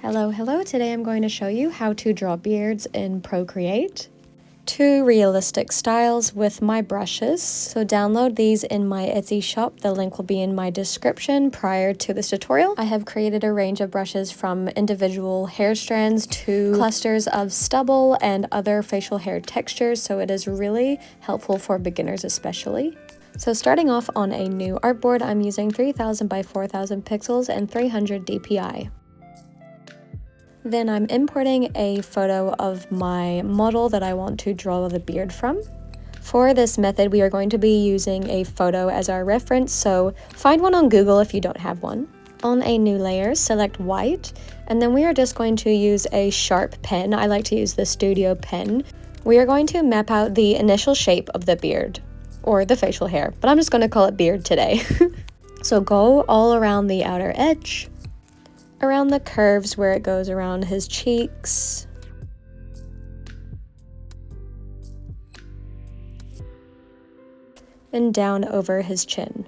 Hello, today I'm going to show you how to draw beards in Procreate. 2 realistic styles with my brushes, so download these in my Etsy shop. The link will be in my description prior to this tutorial. I have created a range of brushes from individual hair strands to clusters of stubble and other facial hair textures, so it is really helpful for beginners especially. So starting off on a new artboard, I'm using 3000 by 4000 pixels and 300 dpi. Then I'm importing a photo of my model that I want to draw the beard from. For this method, we are going to be using a photo as our reference, so find one on Google if you don't have one. On a new layer, select white, and then we are just going to use a sharp pen. I like to use the Studio pen. We are going to map out the initial shape of the beard, or the facial hair, but I'm just going to call it beard today. So go all around the outer edge, around the curves where it goes around his cheeks, and down over his chin.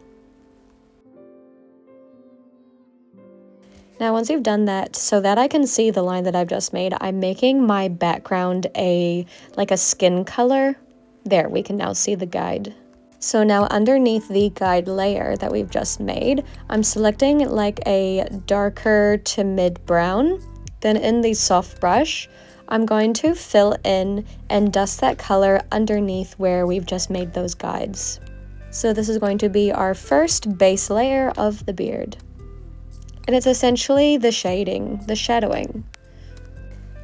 Now once you've done that, so that I can see the line that I've just made, I'm making my background like a skin color. There, we can now see the guide. So now underneath the guide layer that we've just made, I'm selecting like a darker to mid brown. Then in the soft brush, I'm going to fill in and dust that color underneath where we've just made those guides. So this is going to be our first base layer of the beard. And it's essentially the shading, the shadowing.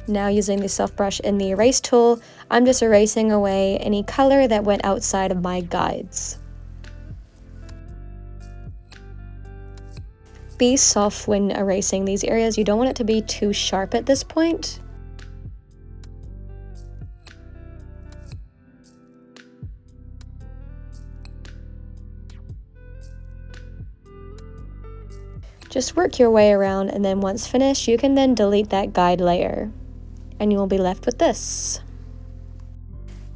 Now using the soft brush in the erase tool, I'm just erasing away any color that went outside of my guides. Be soft when erasing these areas. You don't want it to be too sharp at this point. Just work your way around, and then once finished, you can then delete that guide layer, and you will be left with this.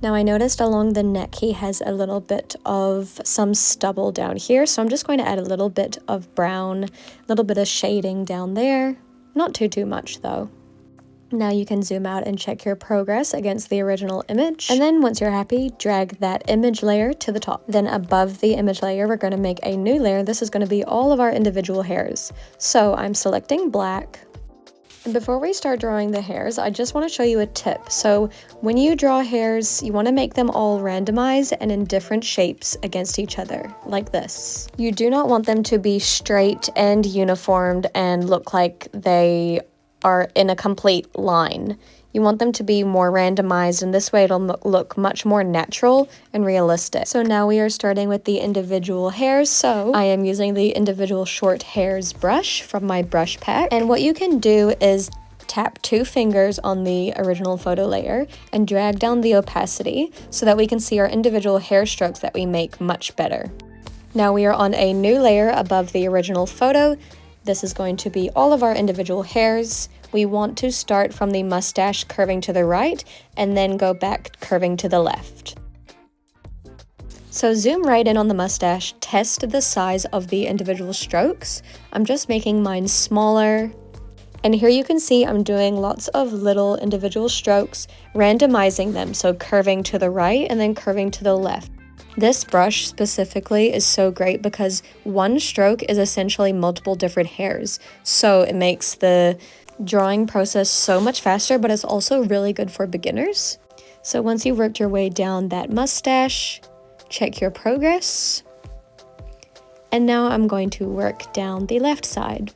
Now I noticed along the neck he has a little bit of some stubble down here, so I'm just going to add a little bit of brown, a little bit of shading down there. Not too much though. Now you can zoom out and check your progress against the original image, and then once you're happy, drag that image layer to the top. Then above the image layer, we're going to make a new layer. This is going to be all of our individual hairs. So I'm selecting black. And before we start drawing the hairs, I just want to show you a tip. So when you draw hairs, you want to make them all randomized and in different shapes against each other, like this. You do not want them to be straight and uniformed and look like they are in a complete line. You want them to be more randomized, and this way it'll look much more natural and realistic. So now we are starting with the individual hairs. So I am using the individual short hairs brush from my brush pack. And what you can do is tap 2 fingers on the original photo layer and drag down the opacity so that we can see our individual hair strokes that we make much better. Now we are on a new layer above the original photo. This is going to be all of our individual hairs. We want to start from the mustache curving to the right and then go back curving to the left. So zoom right in on the mustache, test the size of the individual strokes. I'm just making mine smaller. And here you can see I'm doing lots of little individual strokes, randomizing them, so curving to the right and then curving to the left. This brush specifically is so great because one stroke is essentially multiple different hairs, so it makes the drawing process so much faster, but it's also really good for beginners. So once you've worked your way down that mustache, check your progress. And now I'm going to work down the left side.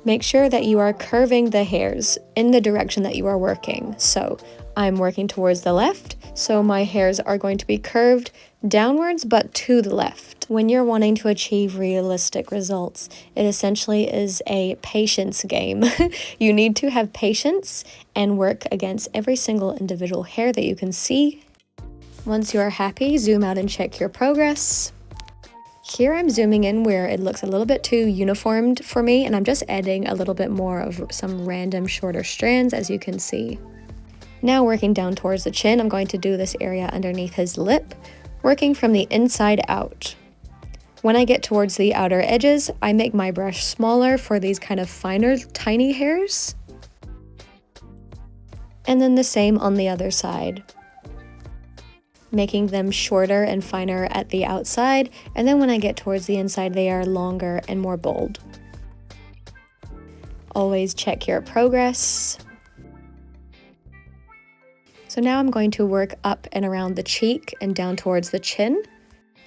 Make sure that you are curving the hairs in the direction that you are working. So I'm working towards the left, so my hairs are going to be curved downwards but to the left. When you're wanting to achieve realistic results, it essentially is a patience game. You need to have patience and work against every single individual hair that you can see. Once you are happy, zoom out and check your progress. Here I'm zooming in where it looks a little bit too uniformed for me, and I'm just adding a little bit more of some random shorter strands, as you can see. Now working down towards the chin, I'm going to do this area underneath his lip, working from the inside out. When I get towards the outer edges, I make my brush smaller for these kind of finer, tiny hairs. And then the same on the other side, making them shorter and finer at the outside, and then when I get towards the inside they are longer and more bold. Always check your progress. So now I'm going to work up and around the cheek and down towards the chin.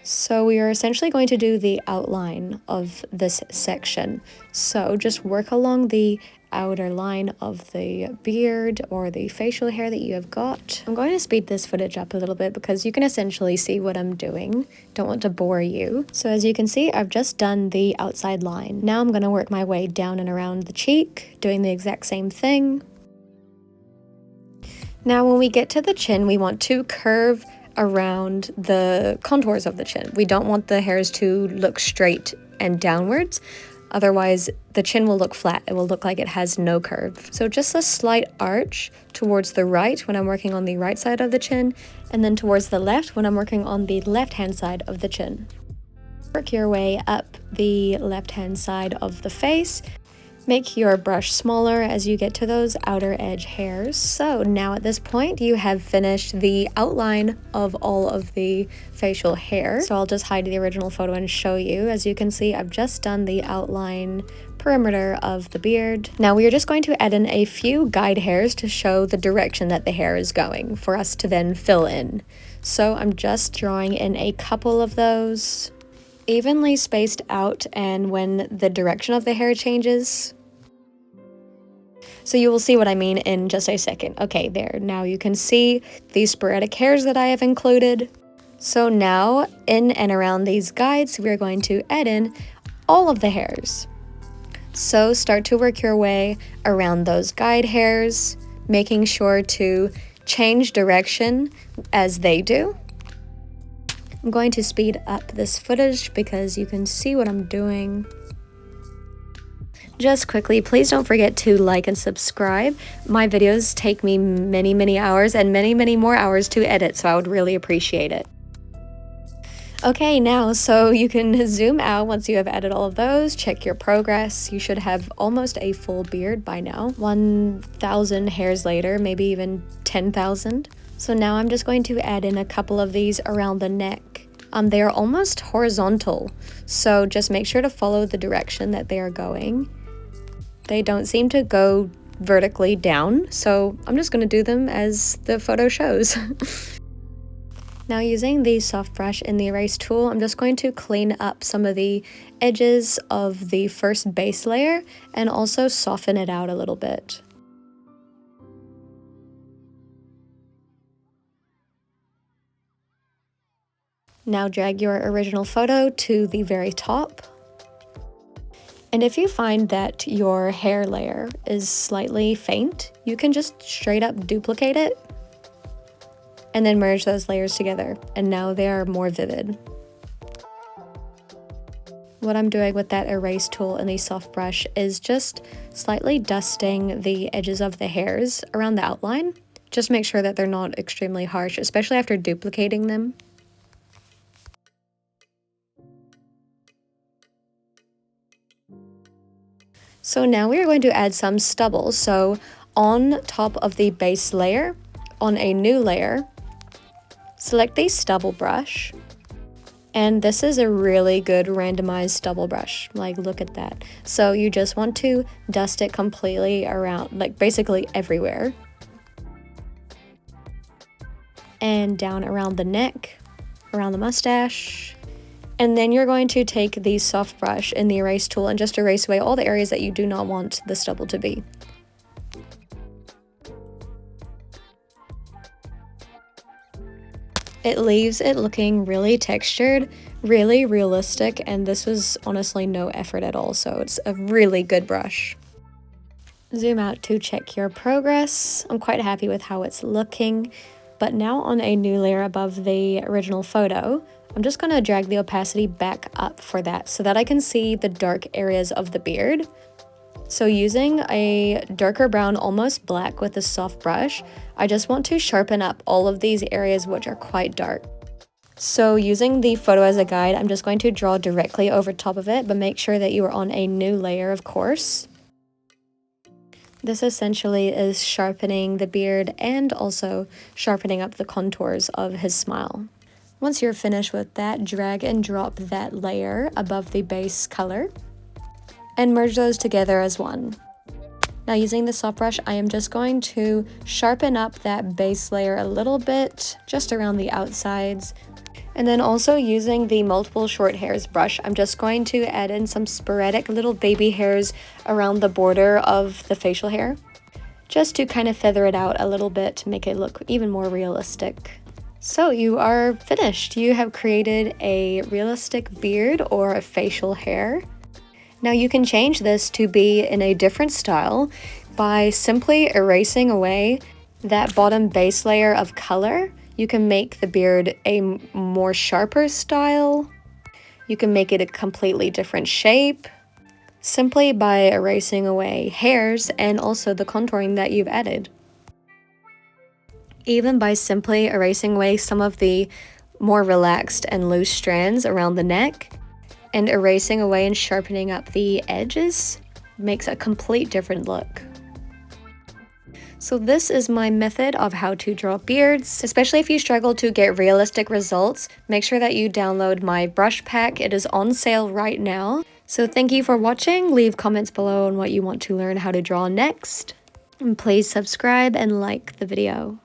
So we are essentially going to do the outline of this section. So just work along the outer line of the beard or the facial hair that you have got. I'm going to speed this footage up a little bit because you can essentially see what I'm doing. Don't want to bore you. So as you can see, I've just done the outside line. Now I'm going to work my way down and around the cheek, doing the exact same thing. Now when we get to the chin, we want to curve around the contours of the chin. We don't want the hairs to look straight and downwards. Otherwise, the chin will look flat. It will look like it has no curve. So just a slight arch towards the right when I'm working on the right side of the chin, and then towards the left when I'm working on the left-hand side of the chin. Work your way up the left-hand side of the face. Make your brush smaller as you get to those outer edge hairs. So now at this point you have finished the outline of all of the facial hair. So I'll just hide the original photo and show you. As you can see, I've just done the outline perimeter of the beard. Now we are just going to add in a few guide hairs to show the direction that the hair is going for us to then fill in. So I'm just drawing in a couple of those, evenly spaced out, and when the direction of the hair changes. So you will see what I mean in just a second. Okay, there. Now you can see these sporadic hairs that I have included. So now, in and around these guides, we're going to add in all of the hairs. So start to work your way around those guide hairs, making sure to change direction as they do. I'm going to speed up this footage because you can see what I'm doing. Just quickly, please don't forget to like and subscribe. My videos take me many hours and many more hours to edit, so I would really appreciate it. Okay, now, so you can zoom out once you have added all of those, check your progress. You should have almost a full beard by now. 1,000 hairs later, maybe even 10,000. So now I'm just going to add in a couple of these around the neck. They are almost horizontal, so just make sure to follow the direction that they are going. They don't seem to go vertically down, so I'm just going to do them as the photo shows. Now using the soft brush in the erase tool, I'm just going to clean up some of the edges of the first base layer and also soften it out a little bit. Now drag your original photo to the very top. And if you find that your hair layer is slightly faint, you can just straight up duplicate it and then merge those layers together, and now they are more vivid. What I'm doing with that erase tool and the soft brush is just slightly dusting the edges of the hairs around the outline. Just make sure that they're not extremely harsh, especially after duplicating them. So now we are going to add some stubble. So on top of the base layer, on a new layer, select the stubble brush. And this is a really good randomized stubble brush. Like, look at that. So you just want to dust it completely around, like basically everywhere. And down around the neck, around the mustache. And then you're going to take the soft brush in the erase tool and just erase away all the areas that you do not want the stubble to be. It leaves it looking really textured, really realistic, and this was honestly no effort at all, so it's a really good brush. Zoom out to check your progress. I'm quite happy with how it's looking, but now on a new layer above the original photo, I'm just going to drag the opacity back up for that so that I can see the dark areas of the beard. So using a darker brown, almost black with a soft brush, I just want to sharpen up all of these areas which are quite dark. So using the photo as a guide, I'm just going to draw directly over top of it, but make sure that you are on a new layer, of course. This essentially is sharpening the beard and also sharpening up the contours of his smile. Once you're finished with that, drag and drop that layer above the base color and merge those together as one. Now using the soft brush, I am just going to sharpen up that base layer a little bit, just around the outsides. And then also using the multiple short hairs brush, I'm just going to add in some sporadic little baby hairs around the border of the facial hair, just to kind of feather it out a little bit to make it look even more realistic. So you are finished. You have created a realistic beard or a facial hair. Now you can change this to be in a different style by simply erasing away that bottom base layer of color. You can make the beard a more sharper style. You can make it a completely different shape simply by erasing away hairs and also the contouring that you've added. Even by simply erasing away some of the more relaxed and loose strands around the neck and erasing away and sharpening up the edges makes a complete different look. So this is my method of how to draw beards. Especially if you struggle to get realistic results, make sure that you download my brush pack. It is on sale right now. So thank you for watching. Leave comments below on what you want to learn how to draw next. And please subscribe and like the video.